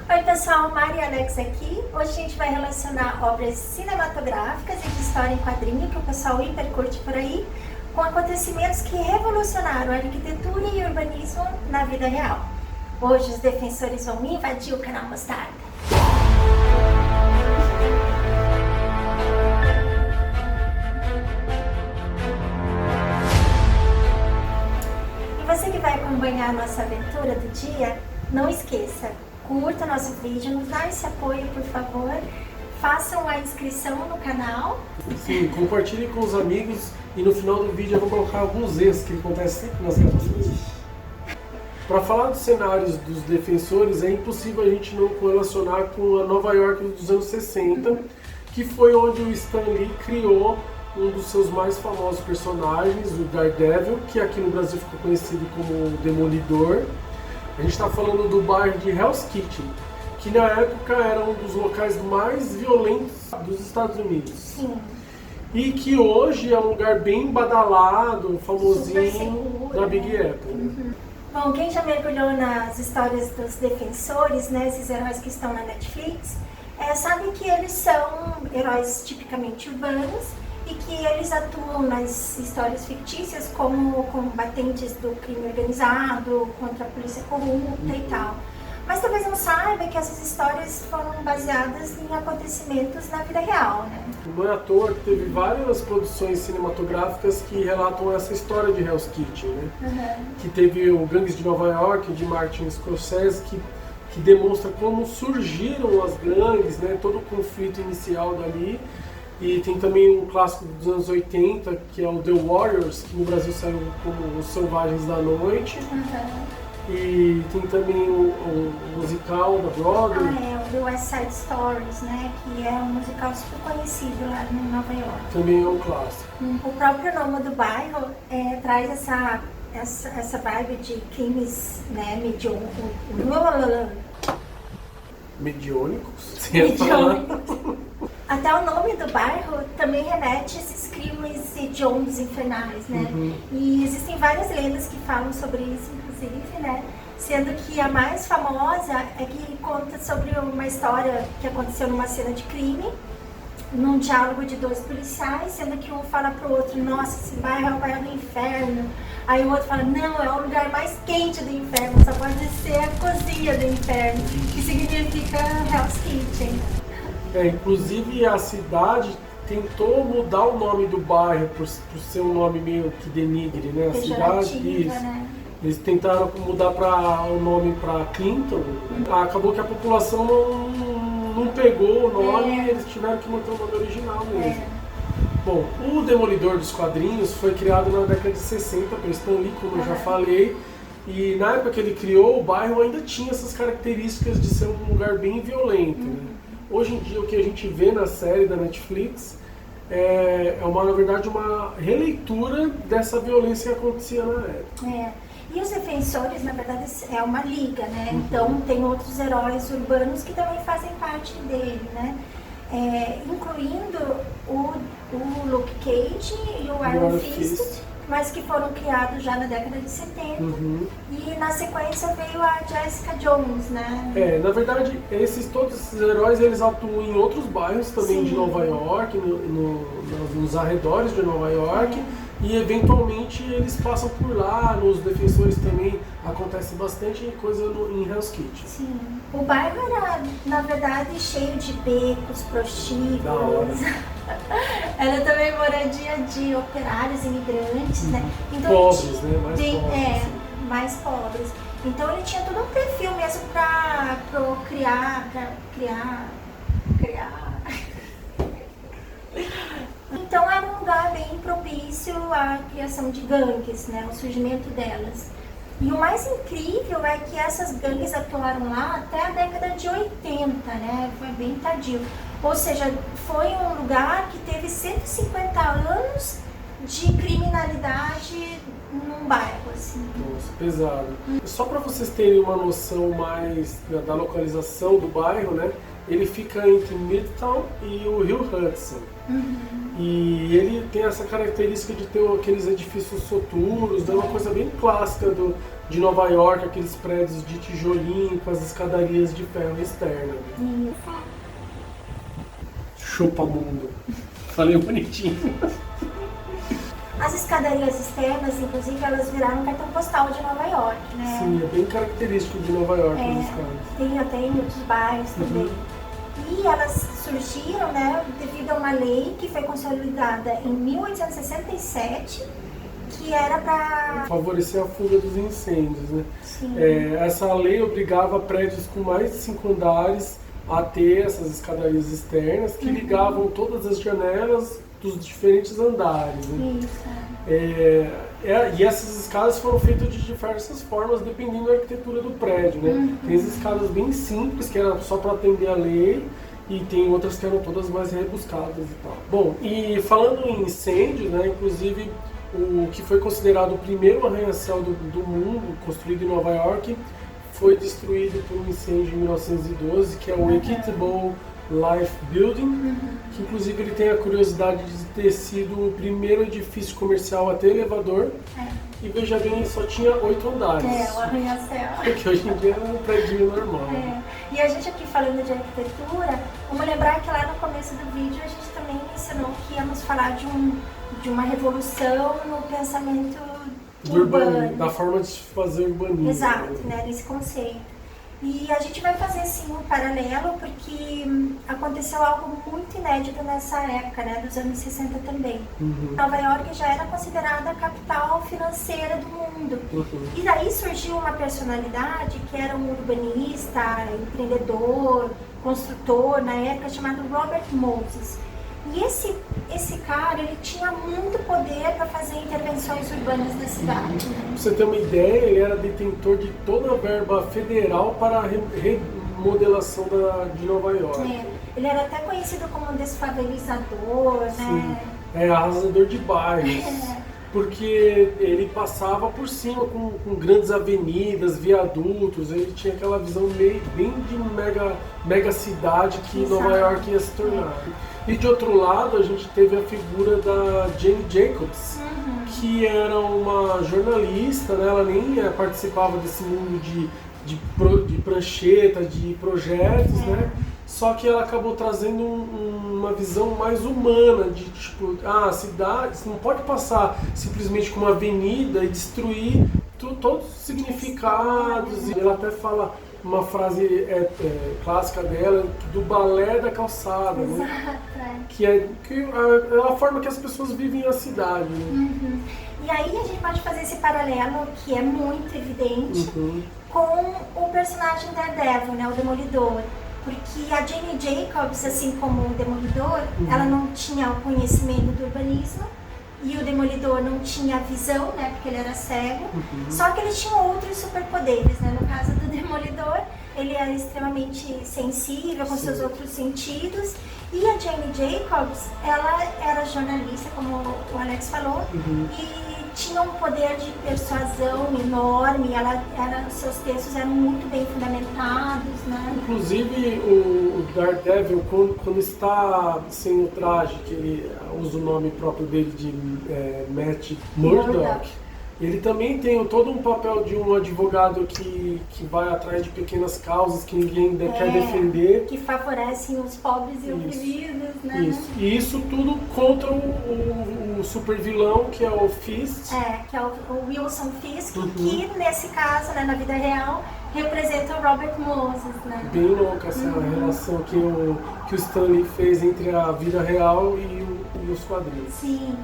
Oi pessoal, Mari e Alex aqui. Hoje a gente vai relacionar obras cinematográficas e de história em quadrinho que o pessoal hiper curte por aí, com acontecimentos que revolucionaram a arquitetura e o urbanismo na vida real. Hoje os defensores vão invadir o canal Mostarda. E você que vai acompanhar a nossa aventura do dia, não esqueça, curta nosso vídeo, nos dá esse apoio, por favor. Façam a inscrição no canal. Sim, compartilhe com os amigos e no final do vídeo eu vou colocar alguns erros que acontecem sempre nas gravações. Para falar dos cenários dos defensores, é impossível a gente não relacionar com a Nova York dos anos 60, que foi onde o Stan Lee criou um dos seus mais famosos personagens, o Daredevil, que aqui no Brasil ficou conhecido como Demolidor. A gente está falando do bairro de Hell's Kitchen, que na época era um dos locais mais violentos dos Estados Unidos. Sim. E que hoje é um lugar bem badalado, famosinho, Seguro, da Big né? Apple. Bom, quem já mergulhou nas histórias dos defensores, né, esses heróis que estão na Netflix, sabe que eles são heróis tipicamente urbanos e que eles atuam nas histórias fictícias como combatentes do crime organizado, contra a polícia corrupta e tal. Mas talvez não saiba que essas histórias foram baseadas em acontecimentos na vida real, né? Não é à toa que teve várias produções cinematográficas que relatam essa história de Hell's Kitchen, né? Que teve o Gangues de Nova York, de Martin Scorsese, que demonstra como surgiram as gangues, né? Todo o conflito inicial dali. E tem também um clássico dos anos 80, que é o The Warriors, que no Brasil saiu como Os Selvagens da Noite. E tem também o musical da Broadway. O The West Side Stories, né? Que é um musical super conhecido lá em Nova York. Também é um clássico. O próprio nome do bairro traz essa vibe de crimes, né? Mediônicos. Mediônicos. Até o nome do bairro também remete a esses crimes hediondos infernais, né? E existem várias lendas que falam sobre isso, inclusive, né? Sendo que a mais famosa é que conta sobre uma história que aconteceu numa cena de crime, num diálogo de dois policiais, sendo que um fala pro outro: nossa, esse bairro é o bairro do inferno. Aí o outro fala: não, é o lugar mais quente do inferno, só pode ser a cozinha do inferno, que significa Hell's Kitchen. Inclusive a cidade tentou mudar o nome do bairro por ser um nome meio que denigre, né? A cidade, isso. Né? Eles tentaram mudar o nome para Clinton. Acabou que a população não pegou o nome e eles tiveram que manter o nome original mesmo. Bom, o Demolidor dos quadrinhos foi criado na década de 60 pelo Stan Lee, como eu já falei. E na época que ele criou, o bairro ainda tinha essas características de ser um lugar bem violento, né? Hoje em dia, o que a gente vê na série da Netflix na verdade, uma releitura dessa violência que acontecia na época. E os defensores, na verdade, é uma liga, né? Então, tem outros heróis urbanos que também fazem parte dele, né? Incluindo o Luke Cage e o Iron Fist, mas que foram criados já na década de 70. E na sequência veio a Jessica Jones, né? Na verdade, todos esses heróis, eles atuam em outros bairros também de Nova York, nos arredores de Nova York. E eventualmente eles passam por lá, nos defensores também acontece bastante coisa em Hell's Kitchen. Sim. O bairro era, na verdade, cheio de becos, prostíbulos. Era também moradia de operários, imigrantes, né? Então, pobres, né? Mais pobres. Mais pobres. Então ele tinha todo um perfil mesmo para criar. Então era um lugar bem propício à criação de gangues, né? O surgimento delas. E o mais incrível é que essas gangues atuaram lá até a década de 80, né? Foi bem tardio. Ou seja, foi um lugar que teve 150 anos de criminalidade num bairro, assim. Nossa, pesado. Só para vocês terem uma noção mais da localização do bairro, né? Ele fica entre Midtown e o Rio Hudson. E ele tem essa característica de ter aqueles edifícios soturos, né? Uma coisa bem clássica de Nova York, aqueles prédios de tijolinho com as escadarias de ferro externa. Isso. Chupa mundo. Falei bonitinho. As escadarias externas, inclusive, elas viraram um cartão postal de Nova York, né? Sim, é bem característico de Nova York as escadas. Tem até em outros bairros também. E elas surgiram, né, devido a uma lei que foi consolidada em 1867, que era para favorecer a fuga dos incêndios, né? Sim. Essa lei obrigava prédios com mais de 5 andares a ter essas escadarias externas que ligavam todas as janelas dos diferentes andares, né? Isso. E essas escadas foram feitas de diversas formas, dependendo da arquitetura do prédio, né? Tem as escadas bem simples, que era só para atender a lei, e tem outras que eram todas mais rebuscadas e tal. Bom, e falando em incêndio, né, inclusive o que foi considerado o primeiro arranha-céu do mundo, construído em Nova York, foi destruído por um incêndio em 1912, que é o Equitable Life Building, que inclusive ele tem a curiosidade de ter sido o primeiro edifício comercial a ter elevador. E veja bem, só tinha 8 andares. O arranha-céu. Porque hoje em dia é um prédio normal. E a gente aqui falando de arquitetura, vamos lembrar que lá no começo do vídeo a gente também mencionou que íamos falar de uma revolução no pensamento urbano. Da forma de fazer urbanismo. Exato, né, nesse conceito. E a gente vai fazer sim um paralelo porque aconteceu algo muito inédito nessa época, né, dos anos 60 também. Nova York já era considerada a capital financeira do mundo. E daí surgiu uma personalidade que era um urbanista, empreendedor, construtor na época, chamado Robert Moses. E esse cara, ele tinha muito poder para fazer intervenções urbanas na cidade. Pra você ter uma ideia, ele era detentor de toda a verba federal para a remodelação de Nova York. Ele era até conhecido como um desfavelizador, né? Arrasador de bairros. Porque ele passava por cima com grandes avenidas, viadutos, ele tinha aquela visão bem de mega cidade que Nova York ia se tornar. E de outro lado, a gente teve a figura da Jane Jacobs, que era uma jornalista, né? Ela nem participava desse mundo de prancheta, de projetos, né? Só que ela acabou trazendo uma visão mais humana, de tipo, a cidade, você não pode passar simplesmente com uma avenida e destruir todos os significados. E ela até fala uma frase clássica dela, do balé da calçada, né? Que é a forma que as pessoas vivem a cidade. Né? E aí a gente pode fazer esse paralelo, que é muito evidente, com o personagem Daredevil, né, o Demolidor. Porque a Jane Jacobs, assim como o Demolidor, ela não tinha o conhecimento do urbanismo e o Demolidor não tinha visão, né, porque ele era cego. Só que eles tinham outros superpoderes, né? No caso do Demolidor, ele era extremamente sensível com seus outros sentidos. E a Jane Jacobs, ela era jornalista, como o Alex falou, e tinha um poder de persuasão enorme, seus textos eram muito bem fundamentados, né? Inclusive o Daredevil, quando está sem o traje, que ele usa o nome próprio dele de Matt Murdock, ele também tem todo um papel de um advogado que vai atrás de pequenas causas que ninguém quer defender. Que favorecem os pobres e oprimidos, né? Isso. E isso tudo contra o super vilão, que é o Fist. Que é o Wilson Fisk, que nesse caso, né, na vida real, representa o Robert Moses, né? Bem louca essa relação que o Stanley fez entre a vida real e os quadrinhos. Sim.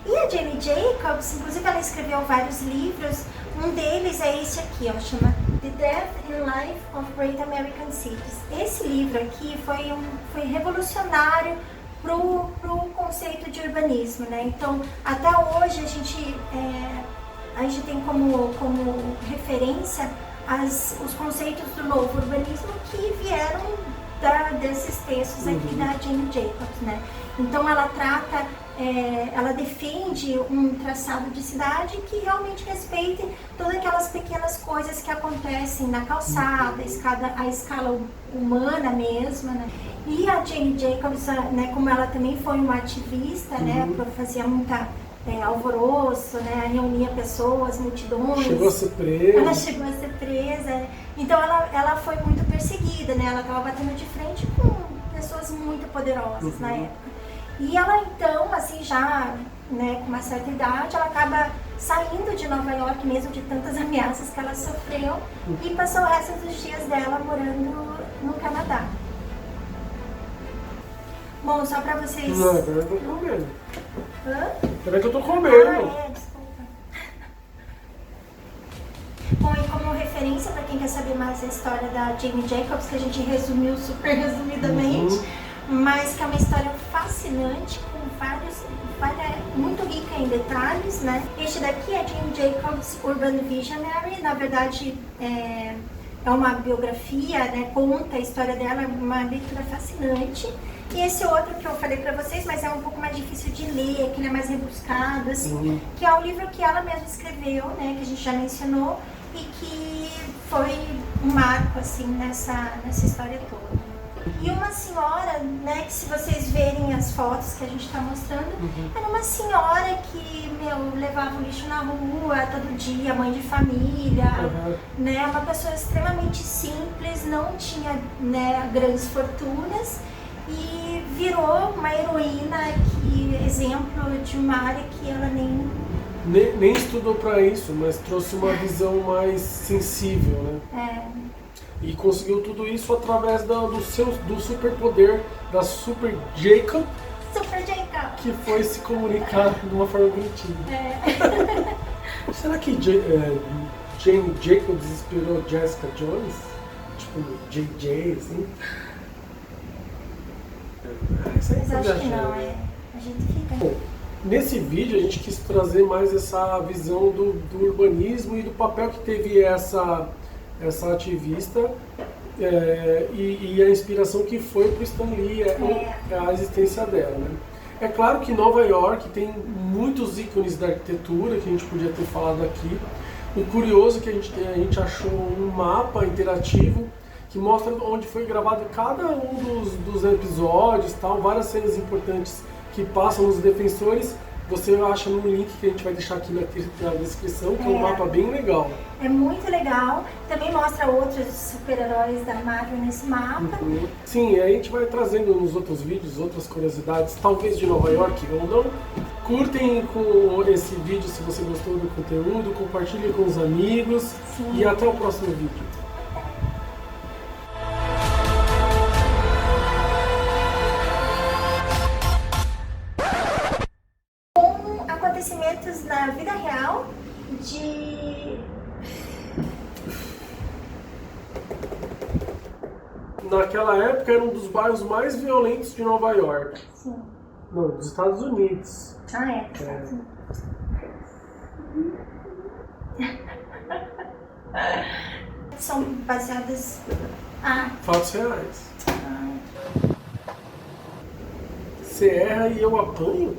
E a Jane Jacobs, inclusive ela escreveu vários livros, um deles é esse aqui, ó, chama The Death and Life of Great American Cities. Esse livro aqui foi revolucionário pro conceito de urbanismo, né? Então, até hoje a gente tem como referência os conceitos do novo urbanismo que vieram desses textos aqui da Jane Jacobs, né? Então ela ela defende um traçado de cidade que realmente respeite todas aquelas pequenas coisas que acontecem na calçada, a escala humana mesmo, né? E a Jane Jacobs, né, como ela também foi uma ativista, né, fazia muita alvoroço, né? Reunia pessoas, multidões. Chegou a ser presa. Ela chegou a ser presa. Então ela foi muito perseguida, né? Ela estava batendo de frente com pessoas muito poderosas na época. E ela então, assim, já, né, com uma certa idade, ela acaba saindo de Nova York, mesmo de tantas ameaças que ela sofreu, e passou o resto dos dias dela morando no Canadá. Bom, só pra vocês... Não, agora eu tô comendo. Hã? Peraí que eu tô comendo. Desculpa. Bom, e como referência, para quem quer saber mais a história da Jane Jacobs, que a gente resumiu super resumidamente, mas que é uma história fascinante, com muito rica em detalhes, né? Este daqui é Jane Jacobs Urban Visionary, na verdade é uma biografia, né? Conta a história dela, é uma leitura fascinante. E esse outro que eu falei pra vocês, mas é um pouco mais difícil de ler, que ele é mais rebuscado, assim, que é o livro que ela mesma escreveu, né, que a gente já mencionou, e que foi um marco, assim, nessa história toda. E uma senhora, né, que se vocês verem as fotos que a gente tá mostrando, era uma senhora que, levava o lixo na rua todo dia, mãe de família, né, uma pessoa extremamente simples, não tinha, né, grandes fortunas, e virou uma heroína, exemplo de uma área que ela nem estudou para isso, mas trouxe uma visão mais sensível, né? E conseguiu tudo isso através do superpoder da Super Jacob, que foi se comunicar de uma forma bonitinha. Será que Jane Jacobs inspirou Jessica Jones? Tipo, JJ, assim? Mas acho que não, a gente fica... Bom, nesse vídeo a gente quis trazer mais essa visão do urbanismo e do papel que teve essa ativista e a inspiração que foi para o Stan Lee, a existência dela, né? É claro que Nova York tem muitos ícones da arquitetura que a gente podia ter falado aqui. O curioso é que a gente achou um mapa interativo que mostra onde foi gravado cada um dos episódios, tal, várias cenas importantes que passam nos Defensores. Você acha no link que a gente vai deixar aqui na descrição, que é um mapa bem legal. É muito legal. Também mostra outros super-heróis da Marvel nesse mapa. Sim, aí a gente vai trazendo nos outros vídeos outras curiosidades, talvez de Nova York ou não. Curtem com esse vídeo se você gostou do conteúdo, compartilhem com os amigos. E até o próximo vídeo. Acontecimentos na vida real Naquela época era um dos bairros mais violentos de Nova York. Sim. Não, dos Estados Unidos. Estados Unidos. São baseadas... Fatos reais. Você erra e eu apanho?